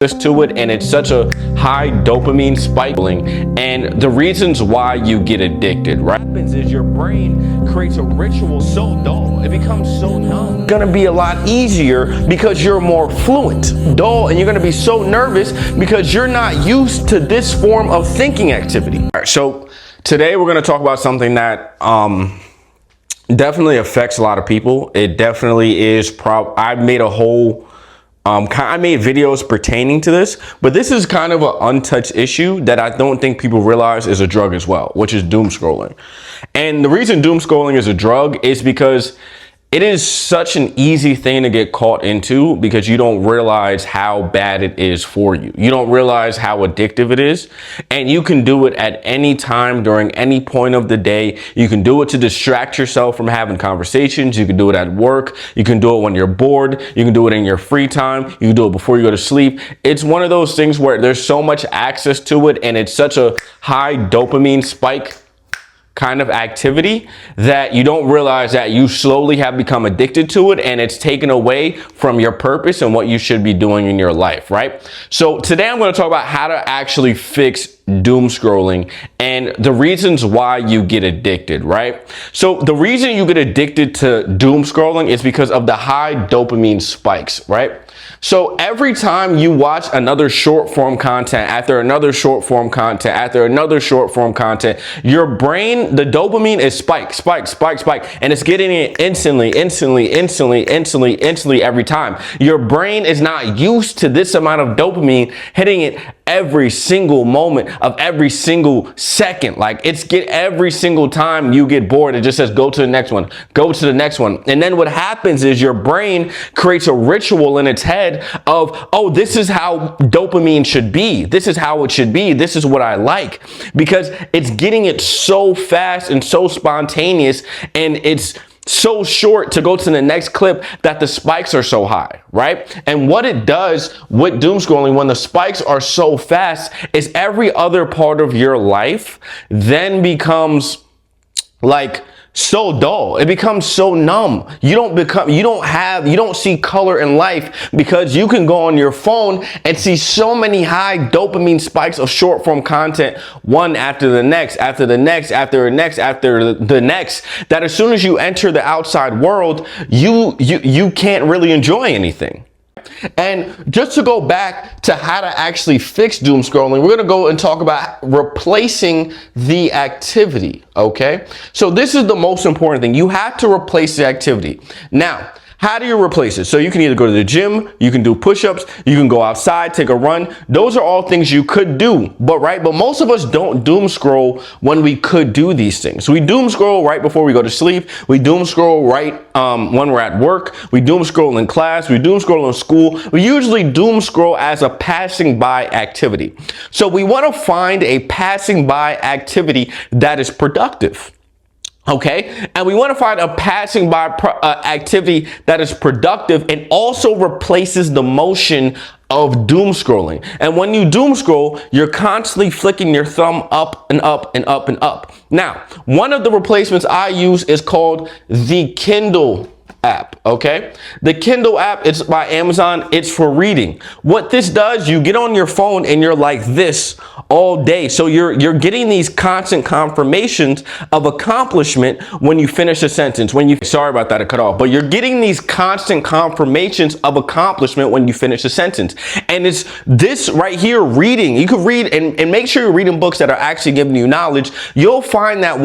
to it, and it's such a high dopamine spike, and the reasons why you get addicted, right? What happens is your brain creates a ritual so dull, it becomes so numb. It's gonna be a lot easier because you're more fluent. Dull, and you're gonna be so nervous because you're not used to this form of thinking activity. All right, so today we're gonna talk about something that definitely affects a lot of people. It definitely is I've made a whole I made videos pertaining to this, but this is kind of an untouched issue that I don't think people realize is a drug as well, which is doom scrolling. And the reason doom scrolling is a drug is because it is such an easy thing to get caught into because you don't realize how bad it is for you. You don't realize how addictive it is, and you can do it at any time during any point of the day. You can do it to distract yourself from having conversations. You can do it at work. You can do it when you're bored. You can do it in your free time. You can do it before you go to sleep. It's one of those things where there's so much access to it, and it's such a high dopamine spike kind of activity that you don't realize that you slowly have become addicted to it, and it's taken away from your purpose and what you should be doing in your life, right? So today I'm going to talk about how to actually fix doom scrolling and the reasons why you get addicted, right? So the reason you get addicted to doom scrolling is because of the high dopamine spikes, right? So every time you watch another short form content after another short form content after another short form content, your brain, the dopamine is spike, and it's getting it instantly every time. Your brain is not used to this amount of dopamine hitting it every single moment of every single second. Like every single time you get bored, it just says, go to the next one, go to the next one. And then what happens is your brain creates a ritual in its head of, oh, this is how dopamine should be. This is how it should be. This is what I like, because it's getting it so fast and so spontaneous, and it's so short to go to the next clip that the spikes are so high, right? And what it does with doom scrolling when the spikes are so fast is every other part of your life then becomes like so dull. It becomes so numb. You don't see color in life because you can go on your phone and see so many high dopamine spikes of short form content, one after the next, after the next, after the next, after the next, that as soon as you enter the outside world, you can't really enjoy anything. And just to go back to how to actually fix doom scrolling, we're going to go and talk about replacing the activity. Okay, so this is the most important thing. You have to replace the activity. Now, how do you replace it? So you can either go to the gym, you can do push-ups, you can go outside, take a run. Those are all things you could do, but most of us don't doom scroll when we could do these things. We doom scroll right before we go to sleep. We doom scroll right when we're at work. We doom scroll in class. We doom scroll in school. We usually doom scroll as a passing by activity. So we want to find a passing by activity that is productive. Okay, and we want to find a passing by activity that is productive and also replaces the motion of doom scrolling. And when you doom scroll, you're constantly flicking your thumb up and up and up and up. Now, one of the replacements I use is called the Kindle app. Okay, the Kindle app, it's by Amazon. It's for reading. What this does, you get on your phone and you're like this all day. So you're getting these constant confirmations of accomplishment when you finish a sentence. Sorry about that, I cut off. But you're getting these constant confirmations of accomplishment when you finish a sentence. And it's this right here, reading. You can read and make sure you're reading books that are actually giving you knowledge. You'll find that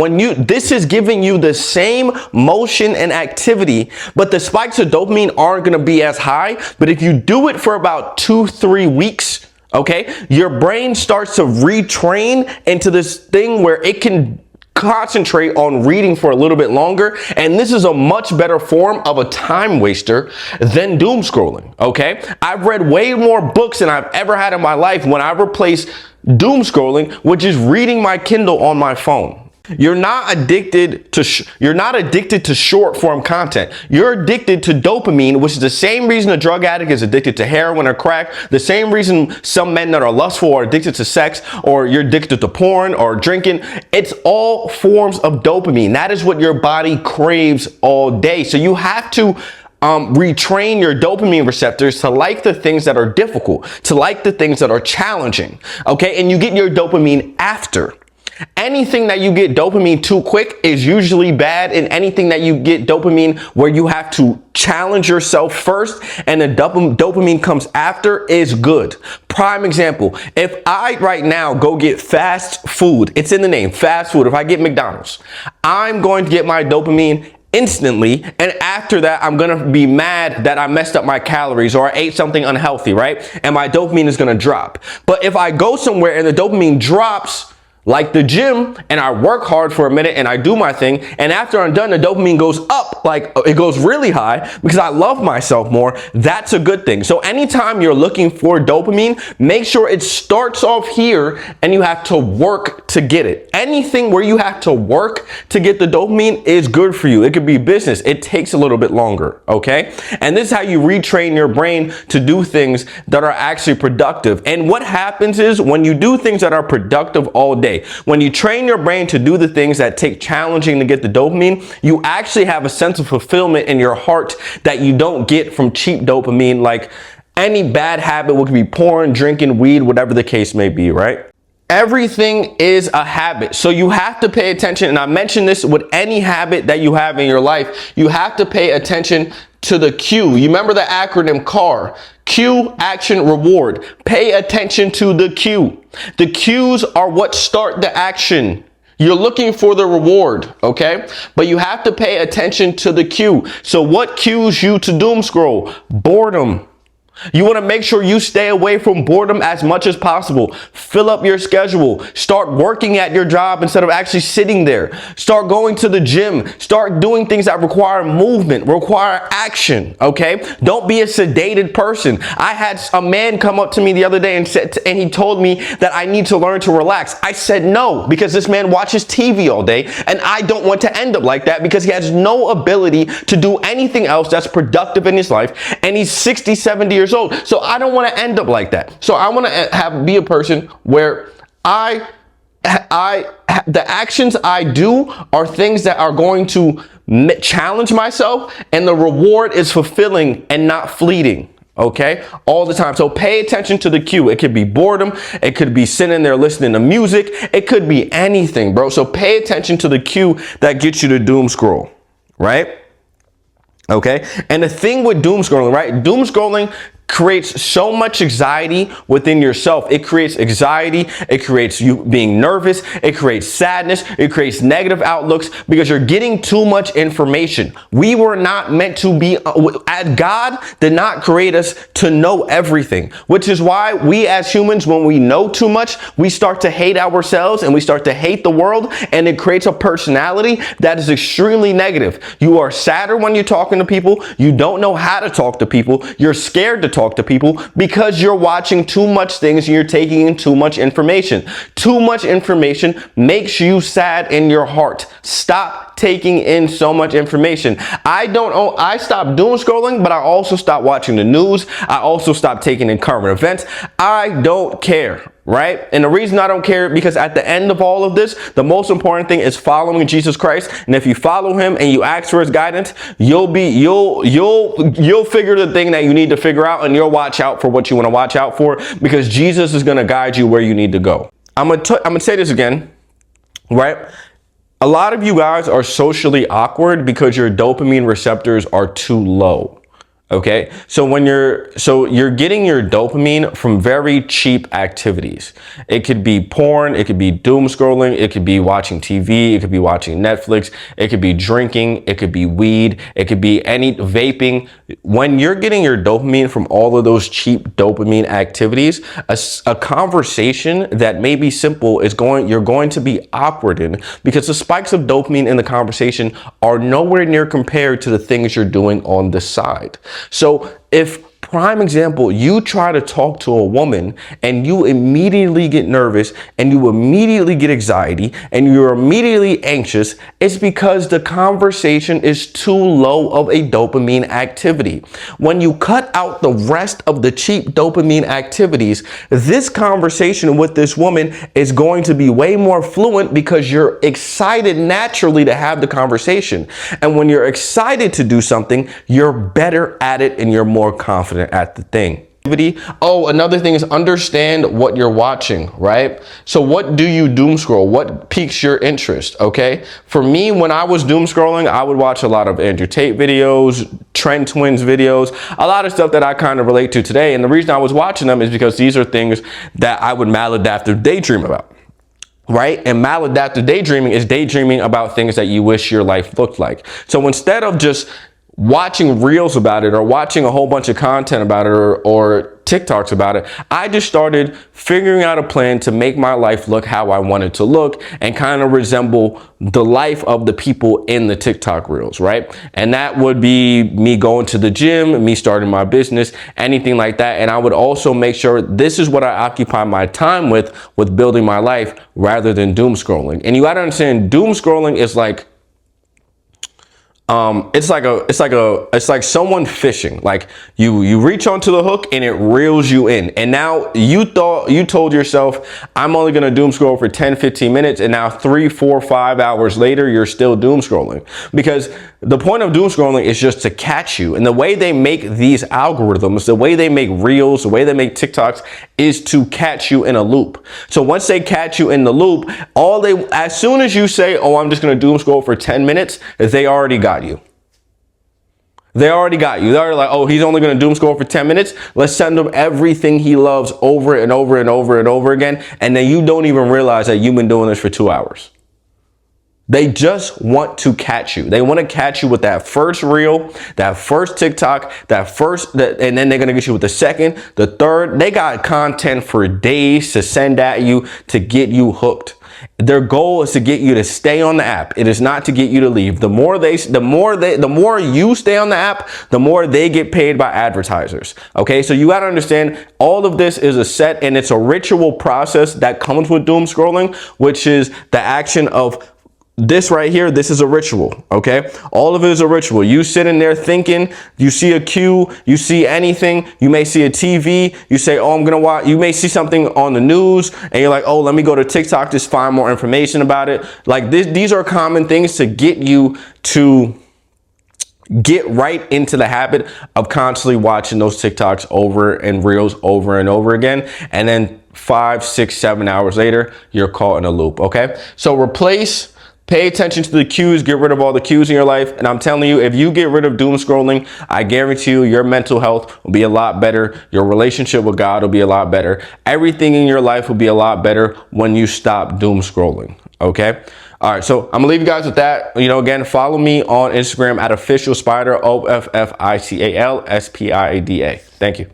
this is giving you the same motion and activity, but the spikes of dopamine aren't going to be as high. But if you do it for about 2-3 weeks, okay, your brain starts to retrain into this thing where it can concentrate on reading for a little bit longer. And this is a much better form of a time waster than doom scrolling. Okay, I've read way more books than I've ever had in my life when I replace doom scrolling, which is reading my Kindle on my phone. You're not addicted to short form content. You're addicted to dopamine, which is the same reason a drug addict is addicted to heroin or crack, the same reason some men that are lustful are addicted to sex, or you're addicted to porn or drinking. It's all forms of dopamine. That is what your body craves all day. So you have to retrain your dopamine receptors to like the things that are difficult, to like the things that are challenging. Okay. And you get your dopamine after. Anything that you get dopamine too quick is usually bad, and anything that you get dopamine where you have to challenge yourself first and the dopamine comes after is good. Prime example, if I right now go get fast food, it's in the name, fast food. If I get McDonald's, I'm going to get my dopamine instantly, and after that I'm gonna be mad that I messed up my calories or I ate something unhealthy, right? And my dopamine is gonna drop. But if I go somewhere and the dopamine drops, like the gym, and I work hard for a minute and I do my thing, and after I'm done, the dopamine goes up, like it goes really high because I love myself more, that's a good thing. So anytime you're looking for dopamine, make sure it starts off here and you have to work to get it. Anything where you have to work to get the dopamine is good for you. It could be business. It takes a little bit longer, okay? And this is how you retrain your brain to do things that are actually productive. And what happens is when you do things that are productive all day, when you train your brain to do the things that take challenging to get the dopamine, you actually have a sense of fulfillment in your heart that you don't get from cheap dopamine, like any bad habit, which could be porn, drinking, weed, whatever the case may be, right? Everything is a habit. So you have to pay attention. And I mentioned this with any habit that you have in your life, you have to pay attention to the cue. You remember the acronym CAR, cue, action, reward. Pay attention to the cue. The cues are what start the action. You're looking for the reward, okay? But you have to pay attention to the cue. So what cues you to doom scroll? Boredom. You want to make sure you stay away from boredom as much as possible. Fill up your schedule. Start working at your job instead of actually sitting there. Start going to the gym. Start doing things that require movement, require action, okay? Don't be a sedated person. I had a man come up to me the other day and he told me that I need to learn to relax. I said no, because this man watches TV all day and I don't want to end up like that because he has no ability to do anything else that's productive in his life, and he's 60, 70 years old. So I don't want to end up like that. So I want to be a person where the actions I do are things that are going to challenge myself, and the reward is fulfilling and not fleeting. Okay, all the time. So pay attention to the cue. It could be boredom. It could be sitting there listening to music. It could be anything, bro. So pay attention to the cue that gets you to doom scroll, right? Okay. And the thing with doom scrolling, right? Doom scrolling creates so much anxiety within yourself. It creates anxiety. It creates you being nervous. It creates sadness. It creates negative outlooks because you're getting too much information. We were not meant to be, God did not create us to know everything, which is why we as humans, when we know too much, we start to hate ourselves and we start to hate the world, and it creates a personality that is extremely negative. You are sadder when you're talking to people. You don't know how to talk to people. You're scared to talk to people because you're watching too much things and you're taking in too much information. Too much information makes you sad in your heart. Stop taking in so much information. I stopped doom scrolling, but I also stopped watching the news. I also stopped taking in current events. I don't care. Right? And the reason I don't care, because at the end of all of this, the most important thing is following Jesus Christ. And if you follow him and you ask for his guidance, you'll figure the thing that you need to figure out, and you'll watch out for what you want to watch out for, because Jesus is going to guide you where you need to go. I'm going to say this again, right? A lot of you guys are socially awkward because your dopamine receptors are too low. Okay, so you're getting your dopamine from very cheap activities. It could be porn, it could be doom scrolling, it could be watching TV, it could be watching Netflix, it could be drinking, it could be weed, it could be any vaping. When you're getting your dopamine from all of those cheap dopamine activities, a conversation that may be simple you're going to be awkward in, because the spikes of dopamine in the conversation are nowhere near compared to the things you're doing on the side. So if Prime example, you try to talk to a woman and you immediately get nervous and you immediately get anxiety and you're immediately anxious. It's because the conversation is too low of a dopamine activity. When you cut out the rest of the cheap dopamine activities, this conversation with this woman is going to be way more fluent because you're excited naturally to have the conversation. And when you're excited to do something, you're better at it and you're more confident at the thing. Oh, another thing is understand what you're watching, right? So what do you doom scroll? What piques your interest, okay? For me, when I was doom scrolling, I would watch a lot of Andrew Tate videos, Trend Twins videos, a lot of stuff that I kind of relate to today. And the reason I was watching them is because these are things that I would maladaptive daydream about. Right? And maladaptive daydreaming is daydreaming about things that you wish your life looked like. So instead of just watching reels about it or watching a whole bunch of content about it or TikToks about it, I just started figuring out a plan to make my life look how I wanted to look and kind of resemble the life of the people in the TikTok reels, right? And that would be me going to the gym, me starting my business, anything like that. And I would also make sure this is what I occupy my time with building my life rather than doom scrolling. And you gotta understand, doom scrolling is like, it's like someone fishing. Like you reach onto the hook and it reels you in. And now you told yourself, I'm only going to doom scroll for 10, 15 minutes. And now 3, 4, 5 hours later, you're still doom scrolling, because the point of doom scrolling is just to catch you. And the way they make these algorithms, the way they make reels, the way they make TikToks is to catch you in a loop. So once they catch you in the loop, as soon as you say, oh, I'm just going to doom scroll for 10 minutes, they already got you. They already got you. They're like, oh, he's only going to doom scroll for 10 minutes. Let's send him everything he loves over and over and over and over again. And then you don't even realize that you've been doing this for 2 hours. They just want to catch you. They want to catch you with that first reel, that first TikTok, and then they're going to get you with the second, the third. They got content for days to send at you to get you hooked. Their goal is to get you to stay on the app. It is not to get you to leave. The more you stay on the app, the more they get paid by advertisers. Okay, so you got to understand all of this is a set, and it's a ritual process that comes with doom scrolling, which is the action of this right here. This is a ritual. Okay, all of it is a ritual. You sit in there thinking, you see a cue, you see anything, you may see a TV, you say, oh, I'm gonna watch. You may see something on the news and you're like, oh, let me go to TikTok to find more information about it. Like these are common things to get you to get right into the habit of constantly watching those TikToks over and reels over and over again. And then 5, 6, 7 hours later, you're caught in a loop. Okay, so pay attention to the cues, get rid of all the cues in your life. And I'm telling you, if you get rid of doom scrolling, I guarantee you your mental health will be a lot better. Your relationship with God will be a lot better. Everything in your life will be a lot better when you stop doom scrolling. Okay. All right. So I'm gonna leave you guys with that. Again, follow me on Instagram at official spider, OFFICAL SPIADA. Thank you.